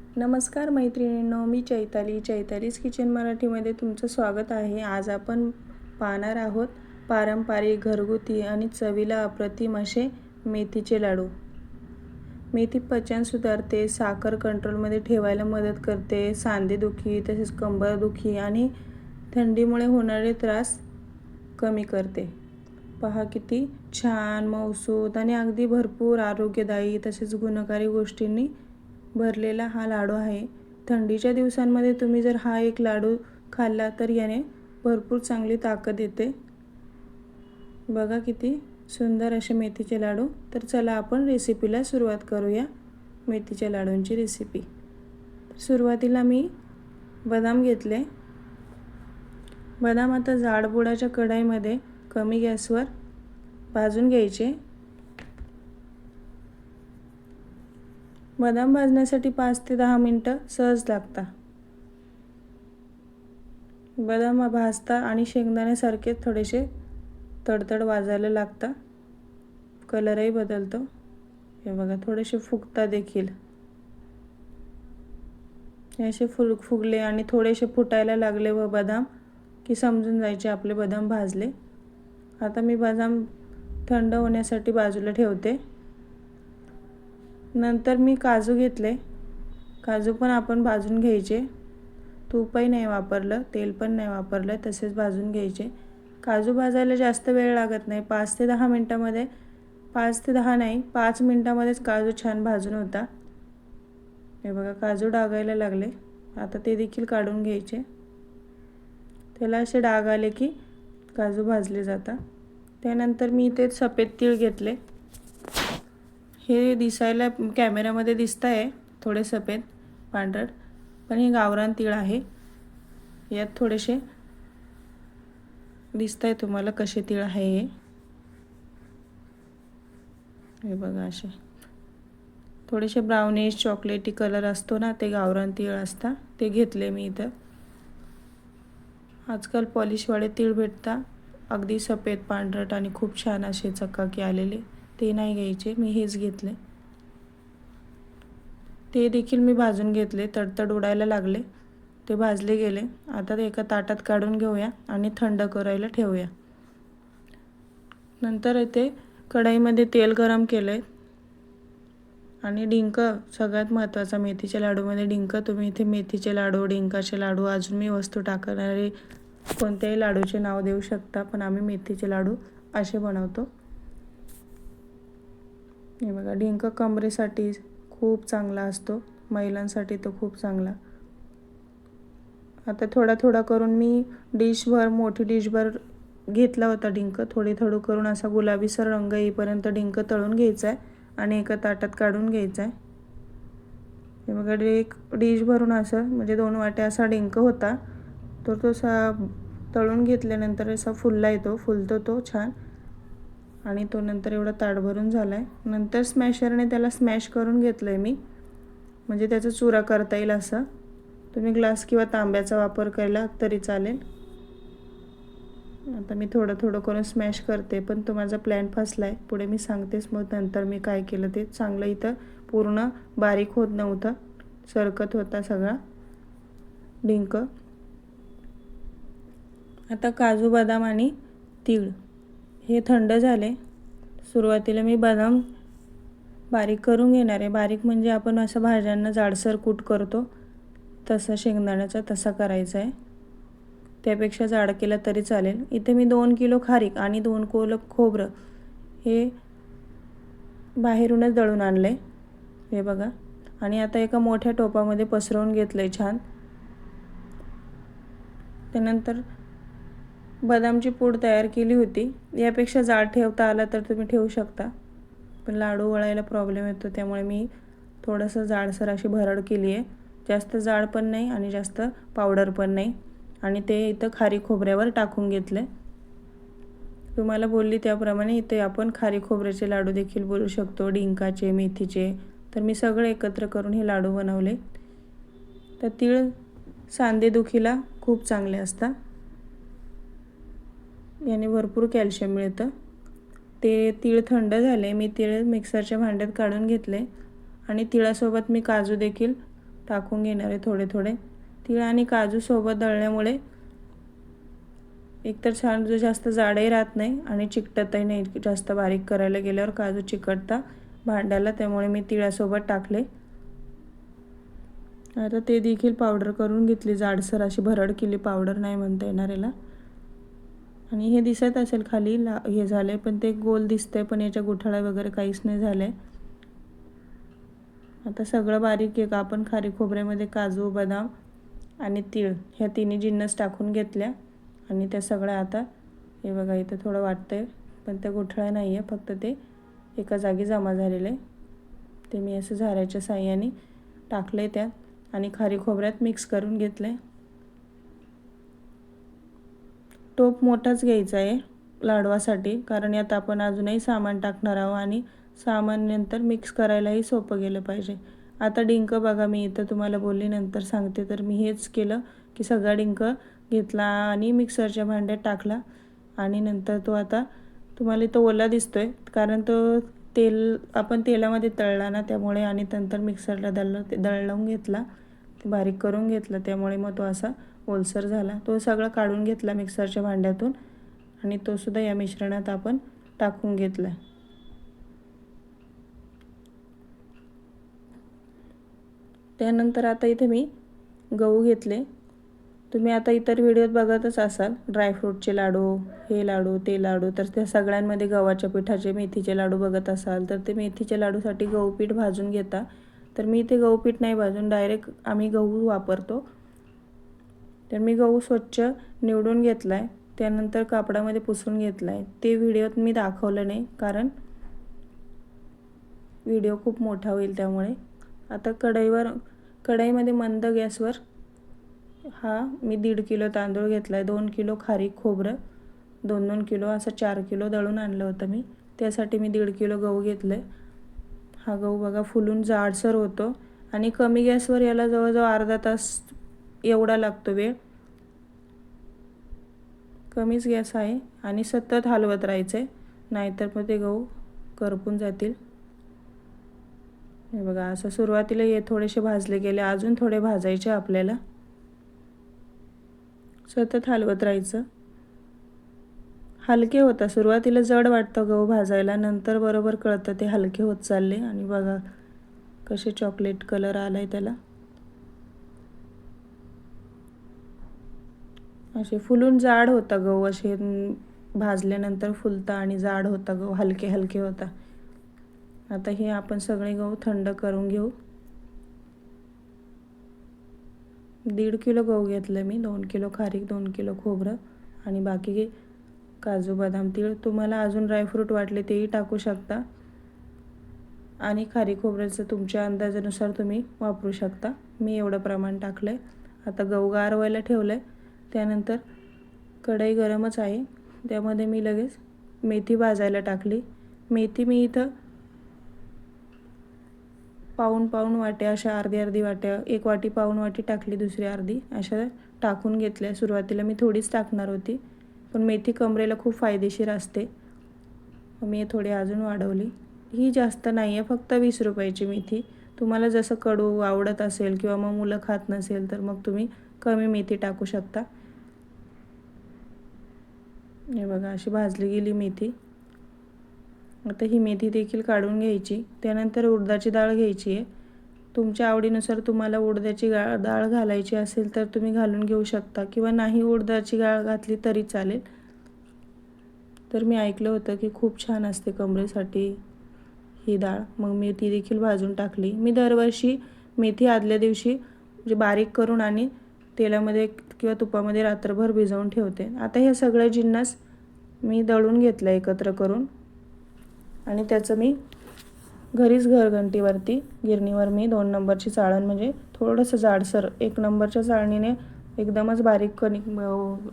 नमस्कार मैत्रिणींनो, मी चैतालीज किचन मराठीमध्ये तुमचं स्वागत आहे. आज आपण पाहणार आहोत पारंपरिक, घरगुती आणि चवीला अप्रतिम असे मेथीचे लाडू. मेथी पचन सुधारते, साखर कंट्रोलमध्ये ठेवायला मदत करते, सांधेदुखी तसेच कंबरदुखी आणि थंडीमुळे होणारे त्रास कमी करते. पहा किती छान, मऊसूत आणि अगदी भरपूर आरोग्यदायी तसेच गुणकारी गोष्टींनी भरलेला हा लाडू आहे. थंडीच्या दिवसांमध्ये तुम्ही जर हा एक लाडू खाल्ला तर याने भरपूर चांगली ताकद येते. बघा किती सुंदर असे मेथीचे लाडू. तर चला आपण रेसिपीला सुरुवात करूया. मेथीच्या लाडूंची रेसिपी. सुरुवातीला मी बदाम घेतले. बदाम आता जाडबुडाच्या कढईमध्ये कमी गॅसवर भाजून घ्यायचे. बदाम भाजण्यासाठी 5 ते 10 मिनटं सहज लागतात. बदाम भाजता आणि शेंगदाण्यासारखे थोडेसे तडतड वाजायला लागतात. कलरही बदलतो. हे बघा थोडेसे फुगता देखील. असे फुगले आणि थोडेसे फुटायला लागले व बदाम की समजून जायचे आपले बदाम भाजले. आता मी बदाम थंड होण्यासाठी बाजूला ठेवते. नंतर मी काजू घेतले. काजू पण आपण भाजून घ्यायचे. तूपही नाही वापरलं, तेल पण नाही वापरलं, तसेच भाजून घ्यायचे. काजू भाजायला जास्त वेळ लागत नाही. 5 ते 10 मिनटामध्ये, 5 ते 10 नाही 5 मिनटामध्येच काजू छान भाजून होता. हे बघा काजू डागायला लागले. आता ते देखील काढून घ्यायचे. त्याला असे डाग आले की काजू भाजले जातात. त्यानंतर मी इथे सफेद तीळ घेतले. हे दिसायला कॅमेऱ्यामध्ये दिसत आहे थोडे सफेद पांढरट, पण हे गावरान तीळ आहे. यात थोडेसे दिसत आहे तुम्हाला कसे तीळ आहे हे बघा. असे थोडेसे ब्राउनिश चॉकलेटी कलर असतो ना, ते गावरान तीळ असतात. ते घेतले मी इथं. आजकाल पॉलिशवाले तीळ भेटतात, अगदी सफेद पांढरट आणि खूप छान असे चकाकी आलेले. ते नाही घ्यायचे, मी हेच घेतले. ते देखील मी भाजून घेतले. तडतड उडायला लागले, ते भाजले गेले. आता ते एका ताटात काढून घेऊया आणि थंड करायला ठेवूया. नंतर इथे कढईमध्ये तेल गरम केले आणि डिंक सगळ्यात महत्त्वाचा मेथीच्या लाडूमध्ये डिंक. तुम्ही इथे मेथीचे लाडू, डिंकाचे लाडू, अजून मी वस्तू टाकणारे कोणत्याही लाडूचे नाव देऊ शकता, पण आम्ही मेथीचे लाडू असे बनवतो. हे बघा डिंक कमरेसाठी खूप चांगला असतो, महिलांसाठी तो खूप चांगला. आता थोडा थोडा करून मी डिशभर, मोठी डिशभर घेतला होता डिंक. थोडे थोडं करून असा गुलाबीसर रंग येईपर्यंत डिंक तळून घ्यायचा आहे आणि एका ताटात काढून घ्यायचा आहे. हे बघा एक डिश भरून असं म्हणजे 2 वाट्या असा डिंक होता. तर तो तळून घेतल्यानंतर असा फुलतो तो छान, आणि तो नंतर एवढा ताट भरून झाला आहे. नंतर स्मॅशरने त्याला स्मॅश करून घेतलं आहे मी, म्हणजे त्याचा चुरा करता येईल असं. तुम्ही ग्लास किंवा तांब्याचा वापर केला तरी चालेल. आता मी थोडं थोडं करून स्मॅश करते, पण तो माझा प्लॅन फसला आहे. पुढे मी सांगतेच मग नंतर मी काय केलं ते. चांगलं इथं पूर्ण बारीक होत नव्हतं, सरकत होता सगळा डिंक. आता काजू, बदाम आणि तीळ हे थंड झाले. सुरुवातीला मी बदाम बारीक करून घेणार आहे. बारीक म्हणजे आपण असं भाज्यांना जाडसर कूट करतो तसं, शेंगदाण्याचा तसा करायचा आहे. त्यापेक्षा जाड केला तरी चालेल. इथे मी 2 किलो खारीक आणि 2 किलो खोबरं हे बाहेरूनच दळून आणले. हे बघा. आणि आता एका मोठ्या टोपामध्ये पसरवून घेतलंय छान. त्यानंतर बदामची पूड तयार केली होती. यापेक्षा जाड ठेवता आला तर तुम्ही ठेवू शकता, पण लाडू वळायला प्रॉब्लेम येतो, त्यामुळे मी थोडंसं जाडसर अशी भरड केली आहे. जास्त जाड पण नाही आणि जास्त पावडर पण नाही. आणि ते इथं खारी खोबऱ्यावर टाकून घेतले. तुम्हाला बोलली त्याप्रमाणे इथे आपण खारी खोबऱ्याचे लाडू देखील बोलू शकतो, डिंकाचे, मेथीचे. तर मी सगळे एकत्र करून हे लाडू बनवले. तर तीळ सांधेदुखीला खूप चांगले असतात. याने भरपूर कॅल्शियम मिळतं. ते तीळ थंड झाले. मी तीळ मिक्सरच्या भांड्यात काढून घेतले आणि तिळासोबत मी काजू देखील टाकून घेणार आहे थोडे थोडे. तीळ आणि काजू सोबत दळल्यामुळे एकतर छान जास्त जाडही राहत नाही आणि चिकटतही नाही. जास्त बारीक करायला गेल्यावर काजू चिकटता भांड्याला, त्यामुळे मी तिळासोबत टाकले. आता ते देखील पावडर करून घेतली, जाडसर अशी भरड केली, पावडर नाही म्हणता येणार याला. आणि हे दिसत असेल खाली हे झाले, पण ते गोल दिसतंय, पण याच्या गुठळ्या वगैरे काहीच नाही झाले. आता सगळं बारीक एक आपण खारी खोबऱ्यामध्ये काजू, बदाम आणि तीळ ह्या तिन्ही जिन्नस टाकून घेतल्या आणि त्या सगळ्या आता हे बघा इथं थोडं वाटतंय, पण त्या गुठळ्या नाही आहे, फक्त ते एका जागी जमा झालेले. ते मी असं झाऱ्याच्या साहाय्याने टाकले त्यात आणि खारी खोबऱ्यात मिक्स करून घेतले. टोप मोठाच घ्यायचा आहे लाडवासाठी, कारण यात आपण अजूनही सामान टाकणार आहोत आणि सामान नंतर मिक्स करायलाही सोपं गेलं पाहिजे. आता डिंक बघा, मी इथं तुम्हाला बोलली नंतर सांगते, तर मी हेच केलं की सगळा डिंक घेतला आणि मिक्सरच्या भांड्यात टाकला आणि नंतर तो आता तुम्हाला तो ओला दिसतोय, कारण तो आपण तेलामध्ये तळला ना, त्यामुळे आणि नंतर मिक्सरला दळून घेतला, ते बारीक करून घेतलं, त्यामुळे मग तो असा ओलसर झाला. तो सगळा काढून घेतला मिक्सरच्या भांड्यातून आणि तो सुद्धा या मिश्रणात आपण टाकून घेतला. त्यानंतर आता इथे मी गहू घेतले. तुम्ही आता इतर व्हिडिओत बघतच असाल ड्रायफ्रूटचे लाडू, हे लाडू, ते लाडू, तर त्या सगळ्यांमध्ये गव्हाच्या पिठाचे मेथीचे लाडू बघत असाल, तर ते मेथीच्या लाडूसाठी गहू पीठ भाजून घेता. तर मी इथे गहू पीठ नाही भाजून, डायरेक्ट आम्ही गहू वापरतो. तर मी गहू स्वच्छ निवडून घेतला आहे, त्यानंतर कापडामध्ये पुसून घेतला आहे. ते व्हिडिओत मी दाखवलं नाही, कारण व्हिडिओ खूप मोठा होईल त्यामुळे. आता कढईमध्ये मंद गॅसवर मी 1.5 किलो तांदूळ घेतला आहे, 2 किलो खारीक खोबरं, 2-2 किलो असं 4 किलो दळून आणलं होतं मी, त्यासाठी मी 1.5 किलो गहू घेतलं आहे. हा गहू बघा फुलून जाडसर होतो आणि कमी गॅसवर याला जवळजवळ अर्धा तास एवढा लागतो वेळ. कमीच गॅस आहे आणि सतत हलवत राहायचं आहे, नाहीतर मग ते गहू करपून जातील. हे बघा असं सुरुवातीला हे थोडेसे भाजले गेले, अजून थोडे भाजायचे आपल्याला. सतत हलवत राहायचं. हलके होता सुरुवातीला, जड वाटतं गहू भाजायला, नंतर बरोबर कळतं ते हलके होत चालले. आणि बघा कसे चॉकलेट कलर आलाय त्याला. असे फुलून जाड होता गहू, असे भाजल्यानंतर फुलता आणि जाड होता गहू, हलके हलके होता. आता हे आपण सगळे गहू थंड करून घेऊ. 1.5 किलो गहू घेतले मी, 2 किलो खारीक, 2 किलो खोबरं आणि बाकी काजू, बदाम, तीळ. तुम्हाला अजून ड्रायफ्रूट वाटले तेही टाकू शकता आणि खारीक खोबऱ्याचं तुमच्या अंदाजानुसार तुम्ही वापरू शकता. मी एवढं प्रमाण टाकलं आहे. आता गहू गार व्हायला ठेवलं आहे. त्यानंतर कढई गरमच आहे, त्यामध्ये मी लगेच मेथी भाजायला टाकली. मेथी मी इथं पाऊण वाट्या, अशा अर्धी वाट्या, 1 वाटी पाऊण वाटी टाकली, दुसरी अर्धी अशा टाकून घेतल्या. सुरुवातीला मी थोडीच टाकणार होती, पण मेथी कमरेला खूप फायदेशीर असते, मी थोडी अजून वाढवली. ही जास्त नाही आहे, फक्त 20 रुपयाची मेथी. तुम्हाला जसं कडू आवडत असेल किंवा मग मुलं खात नसेल तर मग तुम्ही कमी मेथी टाकू शकता. हे बघा अशी भाजली गेली मेथी. आता ही मेथी देखील काढून घ्यायची. त्यानंतर उडदाची डाळ घ्यायची आहे. तुमच्या आवडीनुसार तुम्हाला उडदाची डाळ घालायची असेल तर तुम्ही घालून घेऊ शकता किंवा नाही उडदाची डाळ घातली तरी चालेल. तर मी ऐकलं होतं की खूप छान असते कमरेसाठी ही डाळ, मग मी ती देखील भाजून टाकली. मी दरवर्षी मेथी आदल्या दिवशी म्हणजे बारीक करून आणि तेलामध्ये किंवा तुपामध्ये रात्रभर भिजवून ठेवते. आता हे सगळे जिन्नस मी दळून घेतलं एकत्र करून आणि त्याचं मी घरीच घरघंटीवरती गिरणीवर मी 2 नंबरची चाळण, म्हणजे थोडंसं जाडसर, 1 नंबरच्या चाळणीने एकदमच बारीक कणिक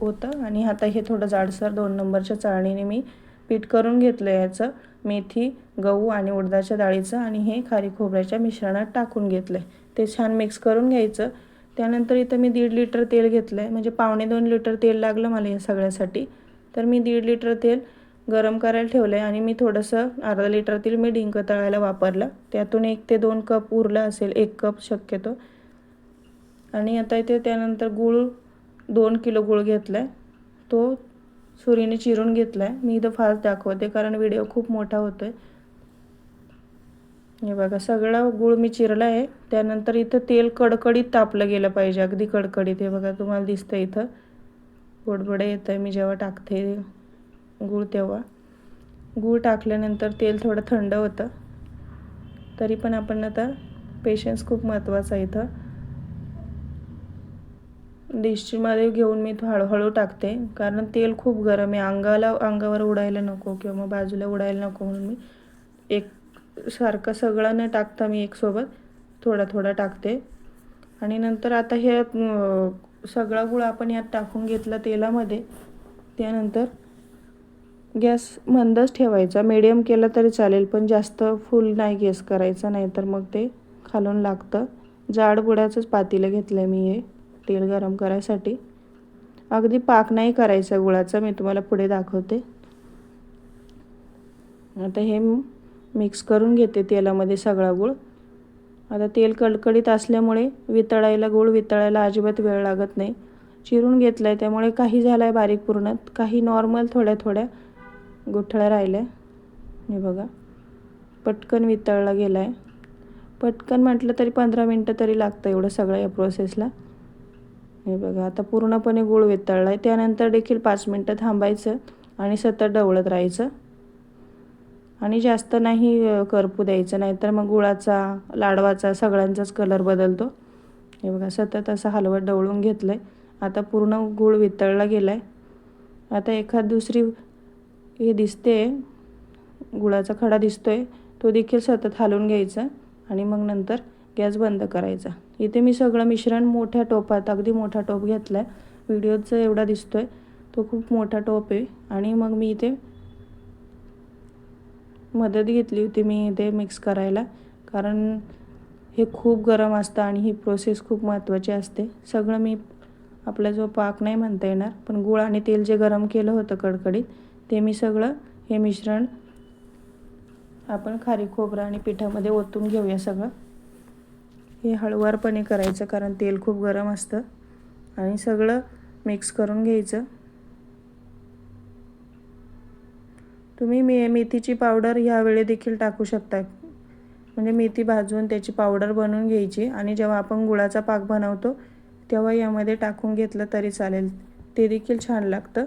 होतं आणि आता हे थोडं जाडसर 2 नंबरच्या चाळणीने मी पीठ करून घेतलं याचं, मेथी, गहू आणि उडदाच्या डाळीचं, आणि हे खारीक खोबऱ्याच्या मिश्रणात टाकून घेतलं आहे. ते छान मिक्स करून घ्यायचं. त्यानंतर इथं मी 1.5 लिटर तेल घेतलं आहे, म्हणजे 1.25 लिटर तेल लागलं मला या सगळ्यासाठी. तर मी 1.5 लिटर तेल गरम करायला ठेवलं आहे आणि मी थोडंसं अर्धा लिटर तेल मी डिंक तळायला वापरलं. त्यातून 1 ते 2 कप उरलं असेल, 1 कप शक्यतो, आणि आता इथे त्यानंतर गूळ 2 किलो गूळ घेतला आहे, तो सुरीने चिरून घेतला आहे. मी इथं फास्ट दाखवते कारण व्हिडिओ खूप मोठा होतो आहे. हे बघा सगळा गूळ मी चिरला आहे. त्यानंतर इथं तेल कडकडीत तापलं गेलं पाहिजे, अगदी कडकडीत. हे बघा तुम्हाला दिसतं इथं बुडबुडे येत आहे मी जेव्हा टाकते गूळ तेव्हा. गूळ टाकल्यानंतर तेल थोडं थंड होतं. तरी पण आपण आता पेशन्स खूप महत्त्वाचा आहे इथं. डिशमध्ये घेऊन मी हळूहळू टाकते कारण तेल खूप गरम आहे. अंगावर उडायला नको किंवा मग बाजूला उडायला नको म्हणून मी सारखं सगळं न टाकता मी एकसोबत थोडा थोडा टाकते. आणि नंतर आता हे सगळा गूळ आपण यात टाकून घेतला तेलामध्ये. त्यानंतर गॅस मंदच ठेवायचा, मीडियम केला तरी चालेल, पण जास्त फुल नाही गॅस करायचा, नाहीतर मग ते खालून लागतं. जाड बुडाचंच पातेलं घेतलं मी हे तेल गरम करायसाठी. अगदी पाक नाही करायचा गुळाचा, मी तुम्हाला पुढे दाखवते. आता हे मिक्स करून घेते तेलामध्ये सगळा गूळ. आता तेल कडकडीत असल्यामुळे गूळ वितळायला अजिबात वेळ लागत नाही. चिरून घेतलं आहे त्यामुळे काही झालं आहे बारीक पूर्ण, काही नॉर्मल थोड्या थोड्या गुठळ्या राहिल्या. हे बघा पटकन वितळला गेला आहे. पटकन म्हटलं तरी 15 मिनटं तरी लागतं एवढं सगळं या प्रोसेसला. हे बघा आता पूर्णपणे गूळ वितळला आहे. त्यानंतर देखील 5 मिनटं थांबायचं आणि सतत ढवळत राहायचं. आणि जास्त नाही करपू द्यायचं, नाहीतर मग लाडवाचा सगळ्यांचाच कलर बदलतो. हे बघा सतत असं हलवत ढवळून घेतलं आहे. आता पूर्ण गूळ वितळला गेला आहे. आता दुसरी हे दिसते गुळाचा खडा दिसतोय, तो देखील सतत हलवून घ्यायचा आणि मग नंतर गॅस बंद करायचा. इथे मी सगळं मिश्रण मोठ्या टोपात, अगदी मोठा टोप घेतला आहे. व्हिडिओचा एवढा दिसतोय, तो खूप मोठा टोप आहे. आणि मग मी इथे मदत घेतली होती मी इथे मिक्स करायला, कारण हे खूप गरम असतं आणि ही प्रोसेस खूप महत्त्वाची असते. सगळं मी आपला जो पाक नाही म्हणता येणार, पण गूळ आणि तेल जे गरम केलं होतं कडकडीत, ते मी सगळं हे मिश्रण आपण खारीक खोबरं आणि पिठामध्ये ओतून घेऊया सगळं. हे हळूवारपणे करायचं कारण तेल खूप गरम असतं. आणि सगळं मिक्स करून घ्यायचं. तुम्ही मेथीची पावडर ह्यावेळी देखील टाकू शकता, म्हणजे मेथी भाजून त्याची पावडर बनवून घ्यायची आणि जेव्हा आपण गुळाचा पाक बनवतो तेव्हा यामध्ये टाकून घेतलं तरी चालेल, ते देखील छान लागतं.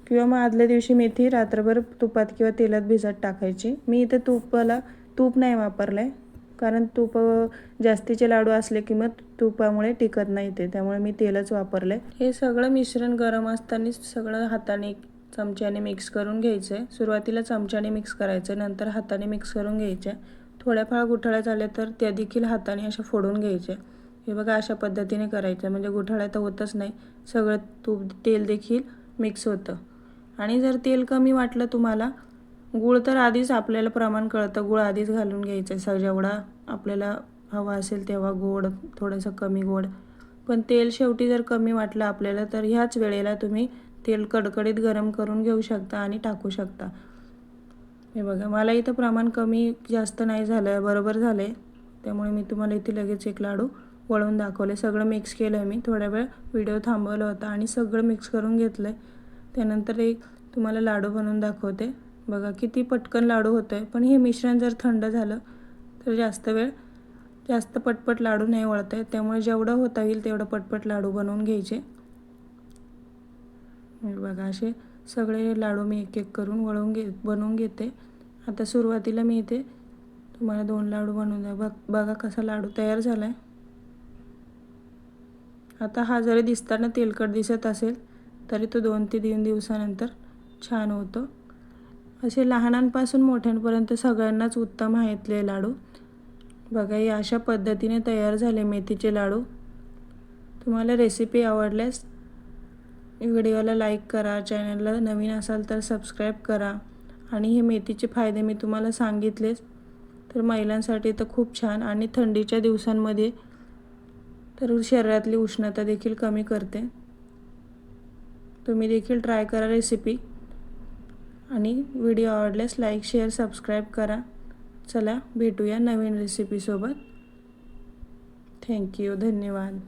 किंवा मग आदल्या दिवशी मेथी रात्रभर तुपात किंवा तेलात भिजत टाकायची. मी इथे तूप नाही वापरलं आहे, कारण जास्तीचे लाडू असले की मग तुपामुळे टिकत नाही ते, त्यामुळे मी तेलच वापरलं आहे. हे सगळं मिश्रण गरम असतानाच सगळं हाताने चमच्याने मिक्स करून घ्यायचं आहे. सुरुवातीला चमच्याने मिक्स करायचं, नंतर हाताने मिक्स करून घ्यायचे. थोड्याफार गुठळ्या झाल्या तर त्या देखील हाताने अशा फोडून घ्यायच्या. हे बघा अशा पद्धतीने करायचं, म्हणजे गुठळ्या तर होतच नाही, सगळं तेल देखील मिक्स होतं. आणि जर तेल कमी वाटलं तुम्हाला, गूळ तर आधीच आपल्याला प्रमाण कळतं, गूळ आधीच घालून घ्यायचं जेवढा आपल्याला हवा असेल तेव्हा, गोड थोडंसं कमी गोड. पण तेल शेवटी जर कमी वाटलं आपल्याला तर ह्याच वेळेला तुम्ही तेल कडकडीत गरम करून घेऊ शकता आणि टाकू शकता. हे बघा मला इथं प्रमाण कमी जास्त नाही झालं, बरोबर झालं आहे. त्यामुळे मी तुम्हाला इथे लगेच एक लाडू वळून दाखवले. सगळं मिक्स केलं आहे मी, थोड्या वेळ व्हिडिओ थांबवला होता आणि सगळं मिक्स करून घेतलं आहे. त्यानंतर एक तुम्हाला लाडू बनवून दाखवते. बघा किती पटकन लाडू होतं आहे. पण हे मिश्रण जर थंड झालं तर जास्त पटपट लाडू नाही वळता येत, त्यामुळे जेवढं होता येईल तेवढं पटपट लाडू बनवून घ्यायचे. बघा असे सगळे लाडू मी एक एक करून बनवून घेते. आता सुरुवातीला मी इथे तुम्हाला 2 लाडू बनवून बघा कसा लाडू तयार झाला आहे. आता हा जरी दिसताना तेलकट दिसत असेल तरी तो 2 ते 3 दिवसानंतर छान होतो. असे लहानांपासून मोठ्यांपर्यंत सगळ्यांनाच उत्तम आहेत हे लाडू. बघा या अशा पद्धतीने तयार झाले मेथीचे लाडू. तुम्हाला रेसिपी आवडल्यास व्हिडिओला लाईक करा, चॅनलला नवीन असाल तर सबस्क्राईब करा. आणि हे मेथीचे फायदे मी तुम्हाला सांगितलेच, तर महिलांसाठी तर खूप छान, आणि थंडीच्या दिवसांमध्ये तर शरीरातली उष्णता देखील कमी करते. तुम्ही देखील ट्राय करा रेसिपी, आणि व्हिडिओ आवडल्यास लाईक शेअर सबस्क्राईब करा. चला भेटूया नवीन रेसिपीसोबत. थँक्यू, धन्यवाद.